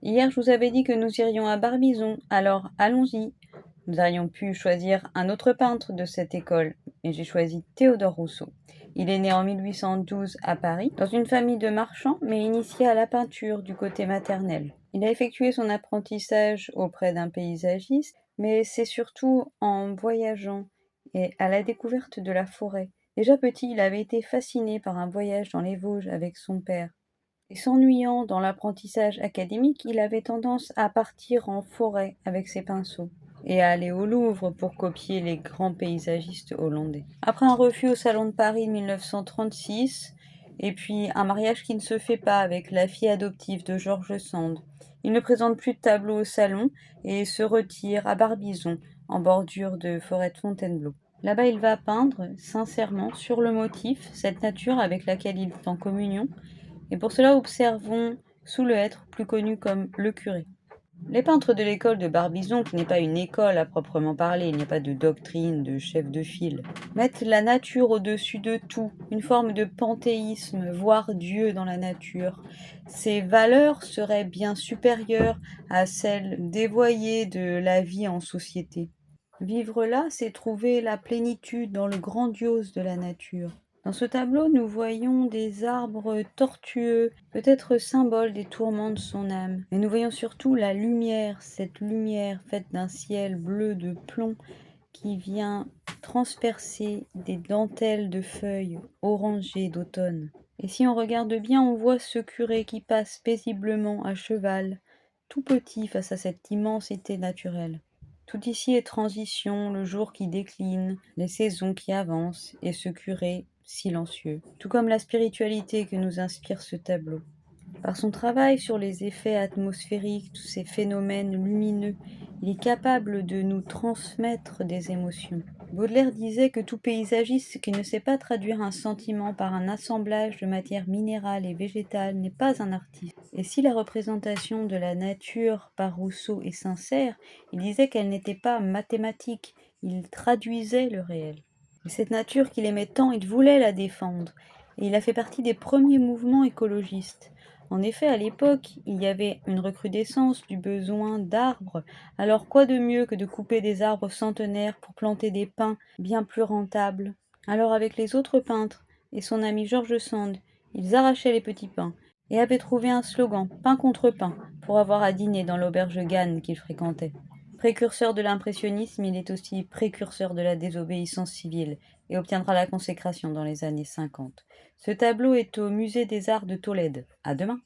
Hier, je vous avais dit que nous irions à Barbizon, alors allons-y. Nous aurions pu choisir un autre peintre de cette école, mais j'ai choisi Théodore Rousseau. Il est né en 1812 à Paris, dans une famille de marchands, mais initié à la peinture du côté maternel. Il a effectué son apprentissage auprès d'un paysagiste, mais c'est surtout en voyageant et à la découverte de la forêt. Déjà petit, il avait été fasciné par un voyage dans les Vosges avec son père. Et s'ennuyant dans l'apprentissage académique, il avait tendance à partir en forêt avec ses pinceaux et à aller au Louvre pour copier les grands paysagistes hollandais. Après un refus au Salon de Paris de 1936, et puis un mariage qui ne se fait pas avec la fille adoptive de George Sand, il ne présente plus de tableau au salon et se retire à Barbizon, en bordure de forêt de Fontainebleau. Là-bas, il va peindre, sincèrement, sur le motif, cette nature avec laquelle il est en communion, et pour cela observons sous le hêtre, plus connu comme le curé. Les peintres de l'école de Barbizon, qui n'est pas une école à proprement parler, il n'y a pas de doctrine, de chef de file, mettent la nature au-dessus de tout, une forme de panthéisme, voir Dieu dans la nature. Ces valeurs seraient bien supérieures à celles dévoyées de la vie en société. Vivre là, c'est trouver la plénitude dans le grandiose de la nature. Dans ce tableau, nous voyons des arbres tortueux, peut-être symboles des tourments de son âme. Mais nous voyons surtout la lumière, cette lumière faite d'un ciel bleu de plomb qui vient transpercer des dentelles de feuilles orangées d'automne. Et si on regarde bien, on voit ce curé qui passe paisiblement à cheval, tout petit face à cette immensité naturelle. Tout ici est transition, le jour qui décline, les saisons qui avancent, et ce curé silencieux, tout comme la spiritualité que nous inspire ce tableau. Par son travail sur les effets atmosphériques, tous ces phénomènes lumineux, il est capable de nous transmettre des émotions. Baudelaire disait que tout paysagiste qui ne sait pas traduire un sentiment par un assemblage de matières minérales et végétales n'est pas un artiste. Et si la représentation de la nature par Rousseau est sincère, il disait qu'elle n'était pas mathématique, il traduisait le réel. Et cette nature qu'il aimait tant, il voulait la défendre. Et il a fait partie des premiers mouvements écologistes. En effet, à l'époque, il y avait une recrudescence du besoin d'arbres. Alors quoi de mieux que de couper des arbres centenaires pour planter des pins bien plus rentables? Alors avec les autres peintres et son ami George Sand, ils arrachaient les petits pins et avaient trouvé un slogan, pain contre pain, pour avoir à dîner dans l'auberge Gann qu'ils fréquentaient. Précurseur de l'impressionnisme, il est aussi précurseur de la désobéissance civile et obtiendra la consécration dans les années 50. Ce tableau est au Musée des Arts de Tolède. À demain!